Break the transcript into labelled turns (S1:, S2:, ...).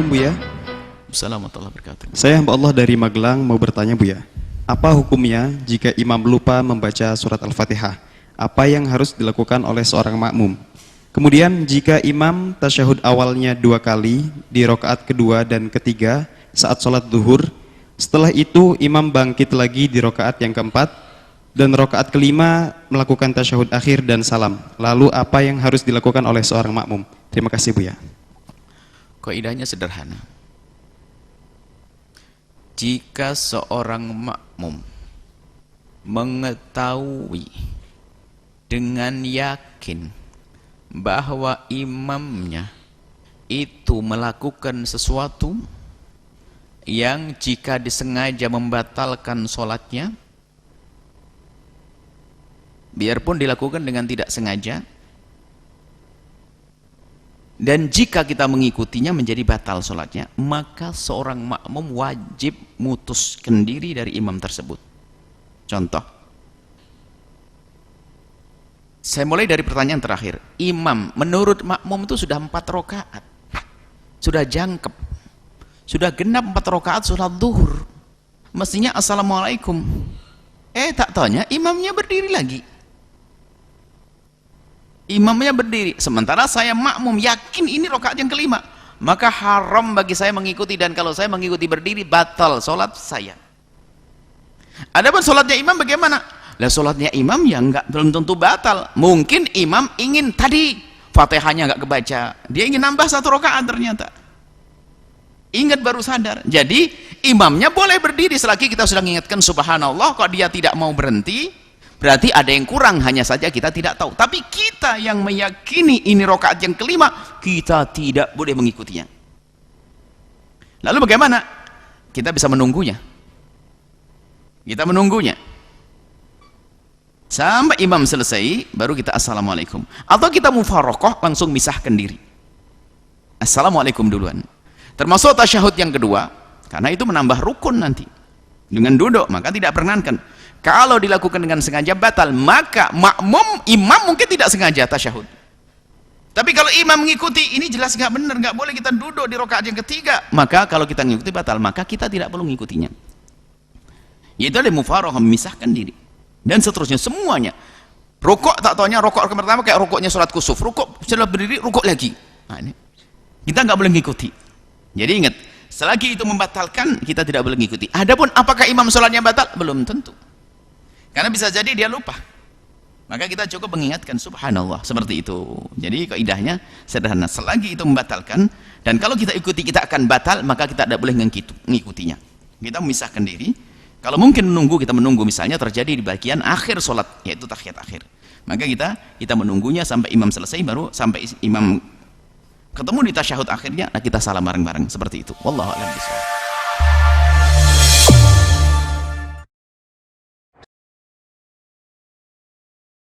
S1: Assalamualaikum Buya.
S2: Assalamualaikum warahmatullahi wabarakatuh.
S1: Saya hamba Allah dari Magelang mau bertanya Buya. Apa hukumnya jika imam lupa membaca surat Al-Fatihah? Apa yang harus dilakukan oleh seorang makmum? Kemudian jika imam tasyahud awalnya 2 kali di rakaat kedua dan ketiga saat sholat zuhur, setelah itu imam bangkit lagi di rakaat yang keempat dan rakaat kelima melakukan tasyahud akhir dan salam. Lalu apa yang harus dilakukan oleh seorang makmum? Terima kasih Buya.
S2: Kaidahnya sederhana. Jika seorang makmum mengetahui dengan yakin bahwa imamnya itu melakukan sesuatu yang jika disengaja membatalkan sholatnya, biarpun dilakukan dengan tidak sengaja, dan jika kita mengikutinya menjadi batal sholatnya, maka seorang makmum wajib mutuskan diri dari imam tersebut. Contoh, saya mulai dari pertanyaan terakhir. Imam menurut makmum itu sudah 4 rakaat, sudah jangkep, sudah genap 4 rakaat sholat zuhur, mestinya assalamualaikum. Tak taunya imamnya berdiri lagi. Imamnya berdiri, sementara saya makmum yakin ini rakaat yang kelima, maka haram bagi saya mengikuti, dan kalau saya mengikuti berdiri batal sholat saya. Adapun sholatnya imam bagaimana? Lah sholatnya imam ya belum tentu batal. Mungkin imam ingin tadi Fatihahnya nggak kebaca, dia ingin nambah 1 rakaat ternyata. Ingat baru sadar. Jadi imamnya boleh berdiri selagi kita sudah mengingatkan subhanallah. Kok dia tidak mau berhenti, berarti ada yang kurang, hanya saja kita tidak tahu. Tapi kita yang meyakini ini rakaat yang kelima, kita tidak boleh mengikutinya. Lalu bagaimana? Kita bisa menunggunya. Kita menunggunya sampai imam selesai, baru kita assalamualaikum. Atau kita mufarokoh, langsung misahkan diri. Assalamualaikum duluan. Termasuk tasyahud yang kedua, karena itu menambah rukun nanti. Dengan duduk, maka tidak perkenankan. Kalau dilakukan dengan sengaja batal, maka imam mungkin tidak sengaja tasyahud. Tapi kalau imam mengikuti, ini jelas nggak benar, nggak boleh kita duduk di rakaat yang ketiga. Maka kalau kita mengikuti batal, maka kita tidak perlu mengikutinya. Yaitu ada mufaroh, memisahkan diri. Dan seterusnya semuanya. Rukuk tak taunya rukuk pertama kayak rukuknya sholat kusuf. Rukuk setelah berdiri, rukuk lagi. Nah, ini kita nggak boleh mengikuti. Jadi ingat, selagi itu membatalkan, kita tidak boleh mengikuti. Adapun apakah imam sholatnya batal? Belum tentu. Karena bisa jadi dia lupa. Maka kita cukup mengingatkan subhanallah, seperti itu. Jadi kaidahnya sederhana, selagi itu membatalkan, dan kalau kita ikuti kita akan batal, maka kita tidak boleh mengikutinya. Kita memisahkan diri. Kalau mungkin menunggu, kita menunggu, misalnya terjadi di bagian akhir sholat, yaitu tahiyat akhir. Maka kita menunggunya sampai imam selesai, baru sampai imam ketemu di tasyahud akhirnya, kita salam bareng-bareng, seperti itu. Wallahu a'lam bishawab.